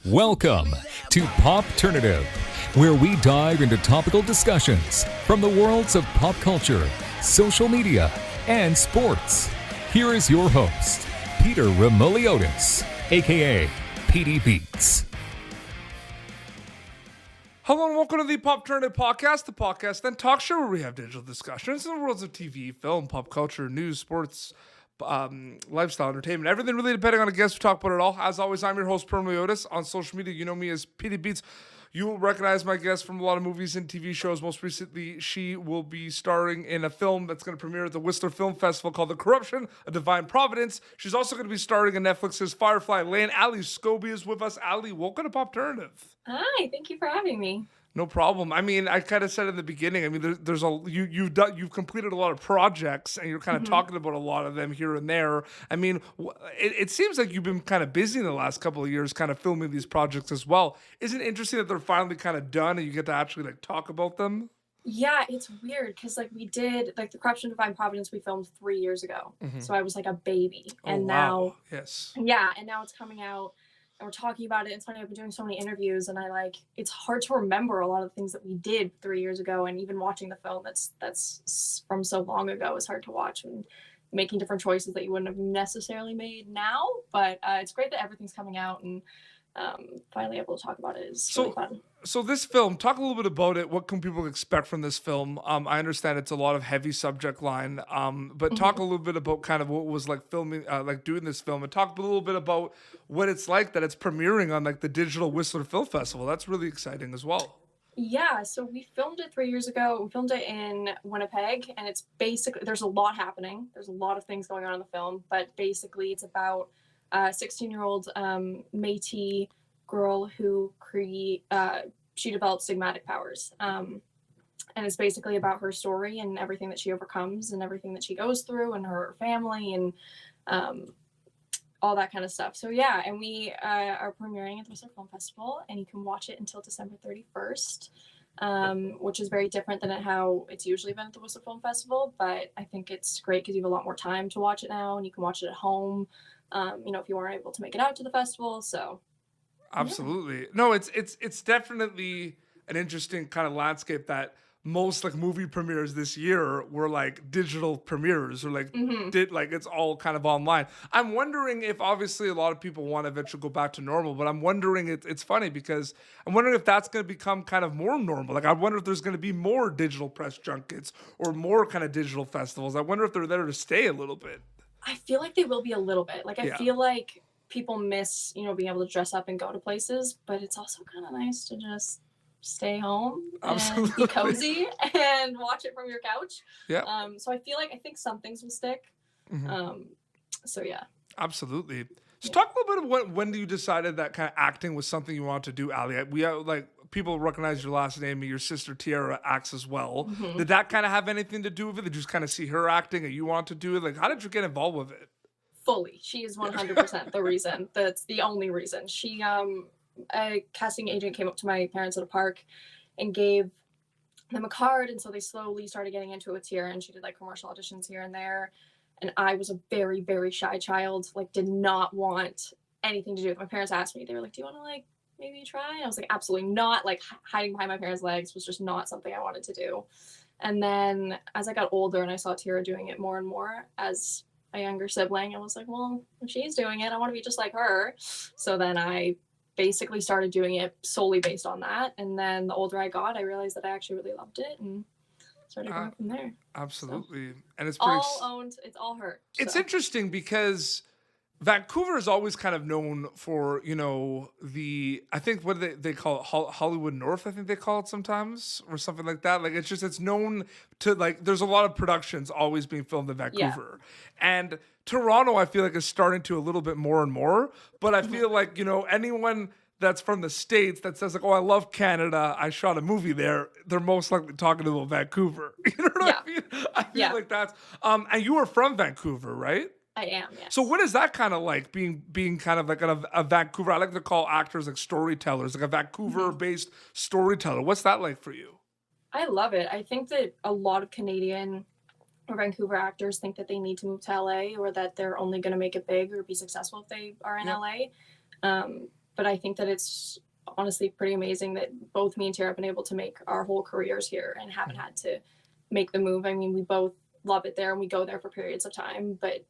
Welcome to Popternative, where we dive into topical discussions from the worlds of pop culture, social media, and sports. Here is your host, Peter Remoliotis, aka PD Beats. Hello and welcome to the Popternative podcast, the podcast and talk show where we have digital discussions in the worlds of TV, film, pop culture, news, sports, lifestyle, entertainment, everything really depending on a guest. We talk about it all. As always, I'm your host, Remoliotis. On social media, you know me as PD Beats. You will recognize my guest from a lot of movies and TV shows. Most recently, she will be starring in a film that's going to premiere at the Whistler Film Festival called The Corruption of Divine Providence. She's also going to be starring in Netflix's Firefly Lane. Ali Skovbye is with us. Ali, welcome to Popternative. Hi, thank you for having me. No problem. I mean, I kind of said in the beginning. I mean, you've completed a lot of projects, and you're kind of talking about a lot of them here and there. I mean, it seems like you've been kind of busy in the last couple of years, kind of filming these projects as well. Isn't it interesting that they're finally kind of done, and you get to actually like talk about them? Yeah, it's weird because we did the Corruption of Divine Providence we filmed 3 years ago, so I was like a baby, and now yes, and now it's coming out. And we're talking about it. It's funny, I've been doing so many interviews, and it's hard to remember a lot of the things that we did 3 years ago, and even watching the film that's from so long ago is hard to watch, and making different choices that you wouldn't have necessarily made now. But it's great that everything's coming out, and finally able to talk about it is really fun. So this film, talk a little bit about it. What can people expect from this film? I understand it's a lot of heavy subject line, but talk a little bit about kind of what was like filming, like doing this film, and talk a little bit about what it's like that it's premiering on like the digital Whistler Film Festival. That's really exciting as well. Yeah, so we filmed it 3 years ago. We filmed it in Winnipeg, and it's basically, there's a lot happening. There's a lot of things going on in the film, but basically it's about a 16-year-old Métis girl who she developed stigmatic powers. And it's basically about her story and everything that she overcomes and everything that she goes through and her family and all that kind of stuff. So yeah, and we are premiering at the Whistler Film Festival, and you can watch it until December 31st, which is very different than how it's usually been at the Whistler Film Festival. But I think it's great because you have a lot more time to watch it now, and you can watch it at home, if you weren't able to make it out to the festival. So absolutely. Yeah. No, it's definitely an interesting kind of landscape that most like movie premieres this year were like digital premieres, or like it's all kind of online. I'm wondering if obviously a lot of people want to eventually go back to normal, but I'm wondering it's funny because I'm wondering if that's going to become kind of more normal. Like I wonder if there's going to be more digital press junkets or more kind of digital festivals. I wonder if they're there to stay a little bit. I feel like they will be a little bit. I feel like people miss, being able to dress up and go to places, but it's also kind of nice to just stay home and be cozy and watch it from your couch. Yeah. So I think some things will stick. So yeah. Absolutely. So talk a little bit of when you decided that kind of acting was something you wanted to do, Ali. We have people recognize your last name, and your sister Tiara acts as well. Did that kind of have anything to do with it? Did you just kind of see her acting and you want to do it? Like, how did you get involved with it? Fully. She is 100% the reason. That's the only reason. She, a casting agent came up to my parents at a park and gave them a card. And so they slowly started getting into it with Tiara, and she did commercial auditions here and there. And I was a very, very shy child, did not want anything to do with it. My parents asked me, they were like, do you want to maybe try? And I was like, absolutely not. Hiding behind my parents' legs was just not something I wanted to do. And then as I got older and I saw Tiara doing it more and more as a younger sibling, I was like, well, if she's doing it, I want to be just like her. So then I basically started doing it solely based on that. And then the older I got, I realized that I actually really loved it and started going from there. Absolutely. So, and it's all owned, it's all her. So. It's interesting because Vancouver is always kind of known for, I think what they call it, Hollywood North, I think they call it sometimes, or something like that. It's known to, there's a lot of productions always being filmed in Vancouver. Yeah. And Toronto, I feel like, is starting to a little bit more and more. But I feel like, anyone that's from the States that says oh, I love Canada, I shot a movie there, they're most likely talking about Vancouver. You know what I mean? I feel like that's, and you are from Vancouver, right? I am, yes. So what is that kind of like, being kind of like a Vancouver? I like to call actors storytellers, like a Vancouver-based storyteller. What's that like for you? I love it. I think that a lot of Canadian or Vancouver actors think that they need to move to LA, or that they're only going to make it big or be successful if they are in LA. But I think that it's honestly pretty amazing that both me and Tara have been able to make our whole careers here and haven't had to make the move. I mean, we both love it there and we go there for periods of time, but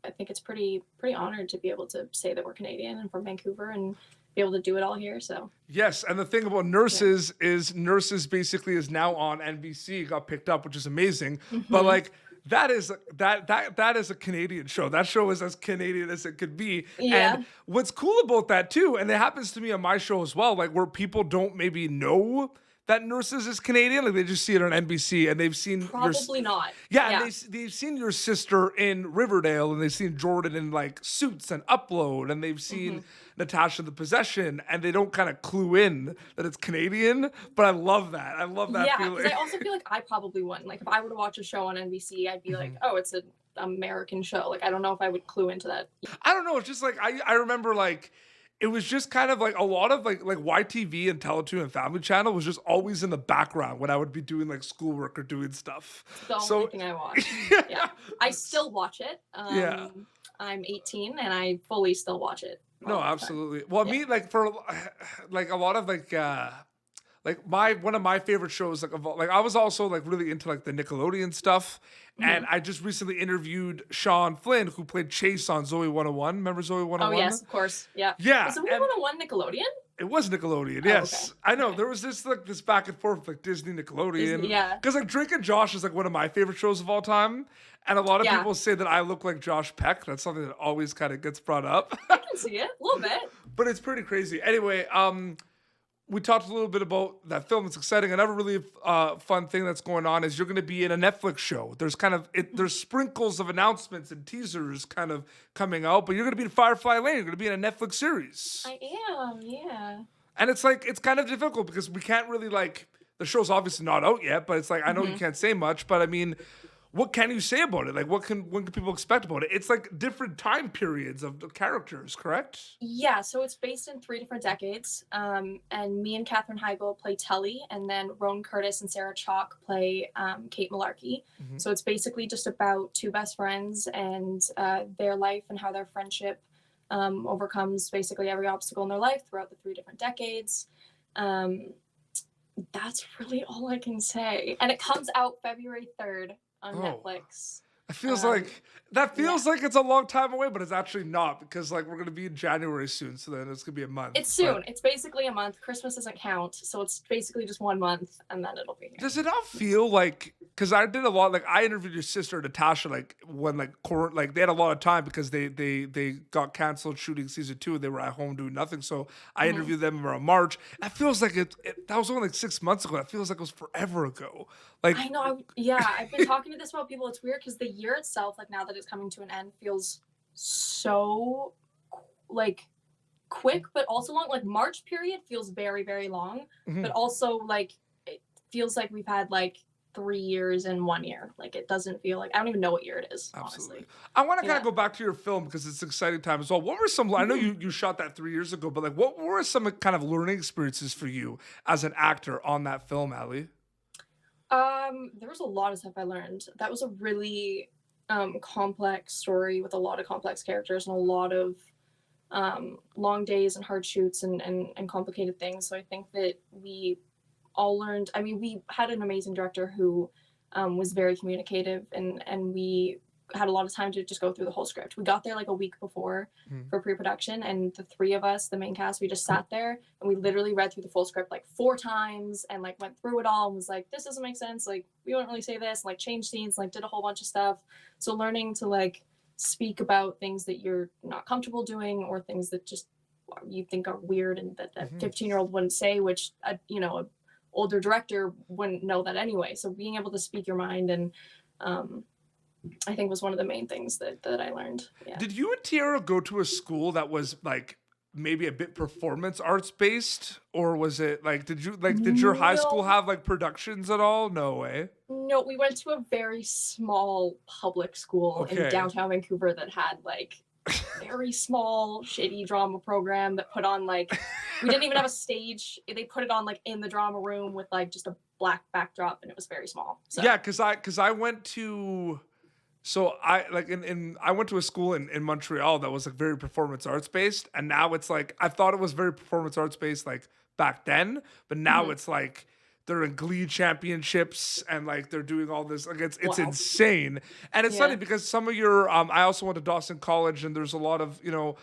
I think it's pretty honored to be able to say that we're Canadian and from Vancouver and be able to do it all here. So yes, and the thing about Nurses is Nurses basically is now on NBC, got picked up, which is amazing. But like that is a Canadian show. That show is as Canadian as it could be. Yeah. And what's cool about that too, and it happens to me on my show as well, like where people don't maybe know that Nurses is Canadian, like they just see it on NBC and they've seen probably not. Yeah, and they've seen your sister in Riverdale, and they've seen Jordan in like Suits and Upload, and they've seen Natasha the Possession, and they don't kind of clue in that it's Canadian. But I love that. I love that feeling. Yeah, I also feel like I probably wouldn't. Like if I were to watch a show on NBC, I'd be like, oh, it's an American show. Like I don't know if I would clue into that. I don't know. It's just like I remember like. It was just kind of like a lot of like YTV and Teletoon and Family Channel was just always in the background when I would be doing like schoolwork or doing stuff. The only thing I watch. Yeah. I still watch it. I'm 18 and I fully still watch it. No, absolutely. Well, me like for like a lot of one of my favorite shows like I was also like really into like the Nickelodeon stuff. And I just recently interviewed Sean Flynn, who played Chase on Zoe 101. Remember Zoe 101? Oh, yes, of course. Yeah. Yeah. Was Zoe 101 Nickelodeon? It was Nickelodeon, yes. Okay. I know. There was this like this back and forth with like Disney, Nickelodeon. Disney, yeah. Because like Drake and Josh is like one of my favorite shows of all time. And a lot of people say that I look like Josh Peck. That's something that always kind of gets brought up. I can see it. A little bit. But it's pretty crazy. Anyway, we talked a little bit about that film. It's exciting. Another really fun thing that's going on is you're going to be in a Netflix show. There's kind of there's sprinkles of announcements and teasers kind of coming out, but you're going to be in Firefly Lane. You're going to be in a Netflix series. I am, yeah. And it's like it's kind of difficult because we can't really like the show's obviously not out yet, but it's like I know you can't say much, but I mean, what can you say about it? Like when can people expect about it? It's like different time periods of the characters, correct? Yeah, so it's based in 3 different decades. And me and Katherine Heigl play Tully, and then Roan Curtis and Sarah Chalk play Kate Malarkey. So it's basically just about 2 best friends and their life and how their friendship overcomes basically every obstacle in their life throughout the 3 different decades. That's really all I can say. And it comes out February 3rd. On Netflix. It feels like it's a long time away, but it's actually not because like we're gonna be in January soon, so then it's gonna be a month. It's soon. It's basically a month. Christmas doesn't count, so it's basically just 1 month, and then it'll be here. Does it not feel like? Because I did a lot. Like I interviewed your sister Natasha. Like when like they had a lot of time because they got canceled shooting season 2 and they were at home doing nothing. So I interviewed them around March. That feels like that was only like 6 months ago. That feels like it was forever ago. Like I know. I've been talking to this about people. It's weird because the year itself, like now that it's coming to an end, feels so like quick, but also long. Like March period feels very, very long, but also like it feels like we've had like 3 years in 1 year. Like it doesn't feel like I don't even know what year it is. Absolutely. Honestly. I want to kind of go back to your film because it's an exciting time as well. What were some? I know you shot that 3 years ago, but like what were some kind of learning experiences for you as an actor on that film, Ali? There was a lot of stuff I learned. That was a really complex story with a lot of complex characters and a lot of long days and hard shoots and complicated things. So I think that we all learned. I mean, we had an amazing director who was very communicative and we had a lot of time to just go through the whole script. We got there like a week before for pre-production, and the 3 of us, the main cast, we just sat there and we literally read through the full script like 4 times and like went through it all and was like, this doesn't make sense. Like we wouldn't really say this, and, like change scenes, like did a whole bunch of stuff. So learning to like speak about things that you're not comfortable doing or things that just you think are weird and that 15-year-old wouldn't say, which a older director wouldn't know that anyway. So being able to speak your mind and I think was one of the main things that I learned. Yeah. Did you and Tiara go to a school that was like maybe a bit performance arts based, or was it like did your high school have like productions at all? No way. No, we went to a very small public school in downtown Vancouver that had like very small shitty drama program that put on like we didn't even have a stage. They put it on like in the drama room with like just a black backdrop, and it was very small. So. Yeah, because I went to So I like I went to a school in Montreal that was like very performance arts based, and now it's like I thought it was very performance arts based like back then, but now Mhm. it's like they're in Glee championships and like they're doing all this like it's Wow. insane. And it's funny Yeah. because some of your I also went to Dawson College, and there's a lot of your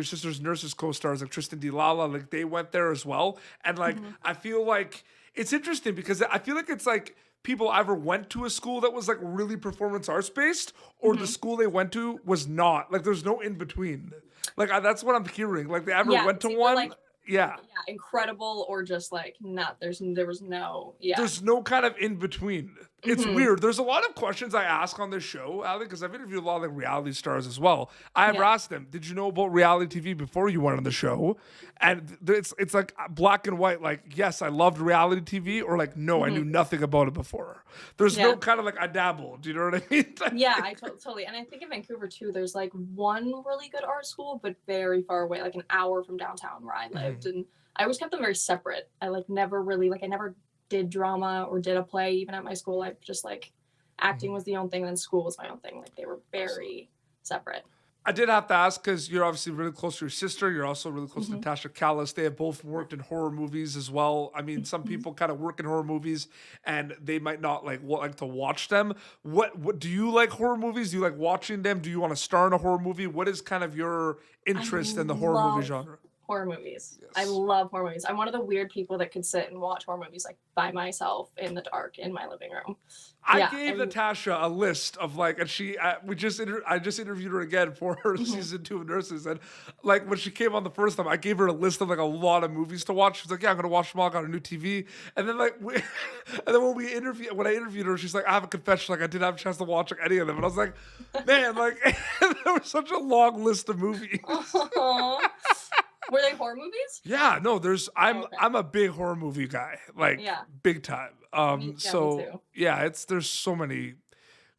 sister's nurses co-stars like Tristan DeLala, like they went there as well. And like Mhm. I feel like it's interesting because I feel like it's like people either went to a school that was like really performance arts based, or the Mhm. school they went to was not. Like there's no in between. Like that's what I'm hearing. Like they ever Yeah, went it's to either one. like Yeah. yeah, incredible or just like not. There was no yeah. There's no kind of in between. It's Mhm. weird. There's a lot of questions I ask on this show, Ali, because I've interviewed a lot of like reality stars as well. I ever Yeah. asked them, "Did you know about reality TV before you went on the show?" And it's like black and white. Like, yes, I loved reality TV, or like, no, I knew Mhm. nothing about it before. There's no Yeah. kind of like I dabbled. Do you know what I mean? Yeah, totally. And I think in Vancouver too, there's like one really good art school, but very far away, like an hour from downtown where I lived. Mhm. And I always kept them very separate. I like never really like I never did drama or did a play even at my school. I just like acting Mhm. was the own thing, and then school was my own thing. Like they were Awesome. very separate. I did have to ask because you're obviously really close to your sister. You're also really close to Hmm. Natasha Callis. They have both worked in horror movies as well. I mean, some Hmm. people kind of work in horror movies and they might not like to watch them. What do you like horror movies? Do you like watching them? Do you want to star in a horror movie? What is kind of your I interest in the horror movie love genre? horror movies. I Yes. love horror movies. I'm one of the weird people that could sit and watch horror movies like by myself in the dark in my living room. I Yeah. gave Natasha a list of like, and I just interviewed her again for her Mhm. season 2 of Nurses, and like when she came on the first time, I gave her a list of like a lot of movies to watch. She's like, "Yeah, I'm gonna watch them all. Got a new TV," and then and then when I interviewed her, she's like, "I have a confession. Like I didn't have a chance to watch like any of them," and I was like, "Man, like there was such a long list of movies." Aw. Were they horror movies? Yeah, no, Oh, okay. I'm a big horror movie guy, like Yeah. big time. Me So too. yeah, there's so many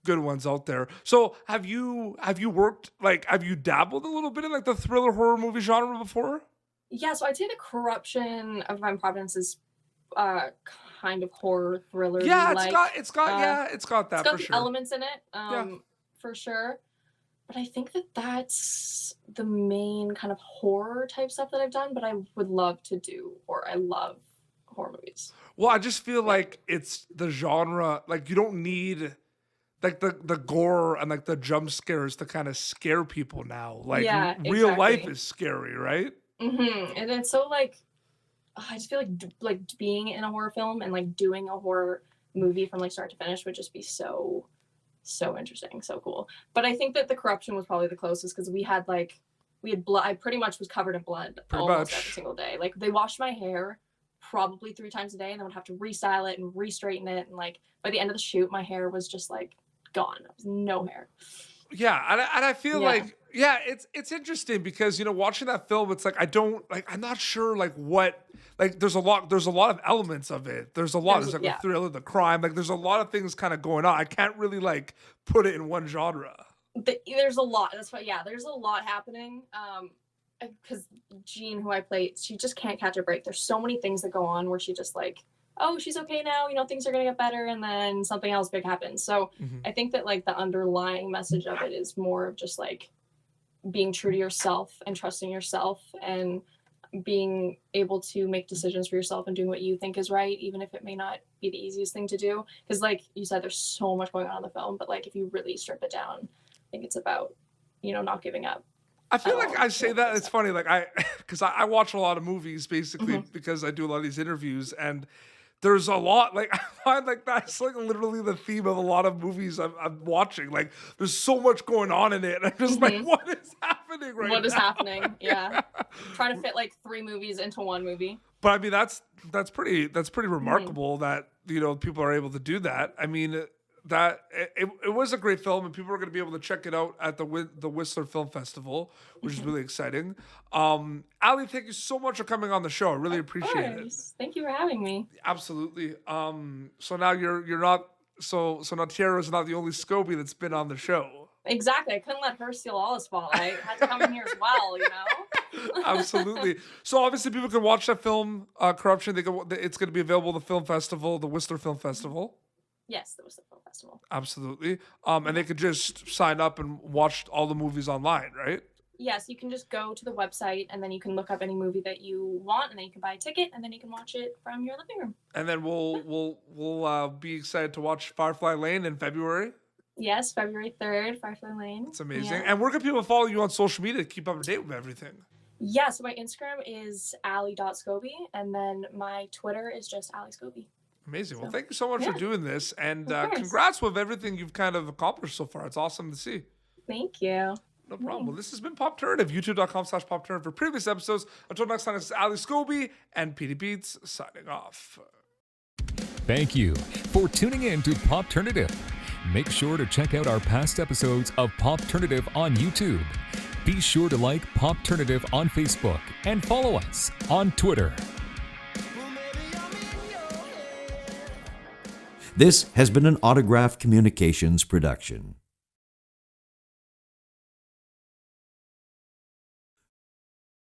good ones out there. So have you worked like have you dabbled a little bit in like the thriller horror movie genre before? Yeah, so I'd say the Corruption of Divine Providence is uh kind of horror thriller Yeah, like. it's got It's that got for the sure. elements in it, Yeah. for sure. But I think that that's the main kind of horror type stuff that I've done. But I would love to do, or I love horror movies. Well, I just feel Yeah. like it's the genre like you don't need like the gore and like the jump scares to kind of scare people now. Like Yeah, real life exactly. is scary, right? And it's so like I just feel like like being in a horror film and like doing a horror movie from like start to finish would just be so interesting, so cool. But I think that the corruption was probably the closest because we had blood. I pretty much was covered in blood Pretty almost every much. single day. Like they washed my hair probably 3 times a day, and then would have to restyle it and re-straighten it. And like by the end of the shoot, my hair was just like gone. There was no hair. Yeah, and I feel Yeah, like yeah, it's interesting because watching that film, it's like I don't like I'm not sure like what like there's a lot of elements of it. There's like the yeah. thriller, the crime, like there's a lot of things kind of going on. I can't really like put it in one genre. There's a lot. That's why yeah, there's a lot happening. Because Jean, who I play, she just can't catch a break. There's so many things that go on where she just like, oh, she's okay now, things are gonna get better, and then something else big happens. So Mhm. I think that like the underlying message of it is more of just like being true to yourself and trusting yourself and being able to make decisions for yourself and doing what you think is right, even if it may not be the easiest thing to do. Because like you said, there's so much going on in the film, but like if you really strip it down, I think it's about, not giving up I at feel like all. I say that it's funny like because I watch a lot of movies basically Mhm. because I do a lot of these interviews, and there's a lot like I find like that's like literally the theme of a lot of movies I'm watching. Like there's so much going on in it, and I'm just like, Mhm. what is happening right What is now? happening? Yeah. Trying to fit like 3 movies into one movie. But I mean that's pretty Mhm. remarkable that people are able to do that. I mean that it was a great film, and people are going to be able to check it out at the Whistler Film Festival, which is Mhm. really exciting. Ali, thank you so much for coming on the show. I really Of appreciate it. course. Thank you for having me. Absolutely. So now you're not so now Tiara's not the only Skovbye that's been on the show. Exactly. I couldn't let her steal all the spotlight. I had to come in here as well. Absolutely. So obviously people can watch that film, Corruption. It's going to be available at the film festival, the Whistler Film Festival. Yes, the Whistler Film Festival. Absolutely. And they could just sign up and watch all the movies online, right? Yes, you can just go to the website and then you can look up any movie that you want, and then you can buy a ticket and then you can watch it from your living room. And then we'll be excited to watch Firefly Lane in February. Yes, February 3rd, Firefly Lane. It's amazing. Yeah. And where can people follow you on social media to keep up to date with everything? Yeah, so my Instagram is ali.skovbye, and then my Twitter is just ali.skovbye. Amazing. Well, So, thank you so much for yeah. doing this. And Of course. congrats with everything you've kind of accomplished so far. It's awesome to see. Thank you. No problem. Well, this has been Popternative, youtube.com/Popternative for previous episodes. Until next time, this is Ali Skovbye and Petey Beats signing off. Thank you for tuning in to Popternative. Make sure to check out our past episodes of Popternative on YouTube. Be sure to like Popternative on Facebook and follow us on Twitter. This has been an Autograph Communications production.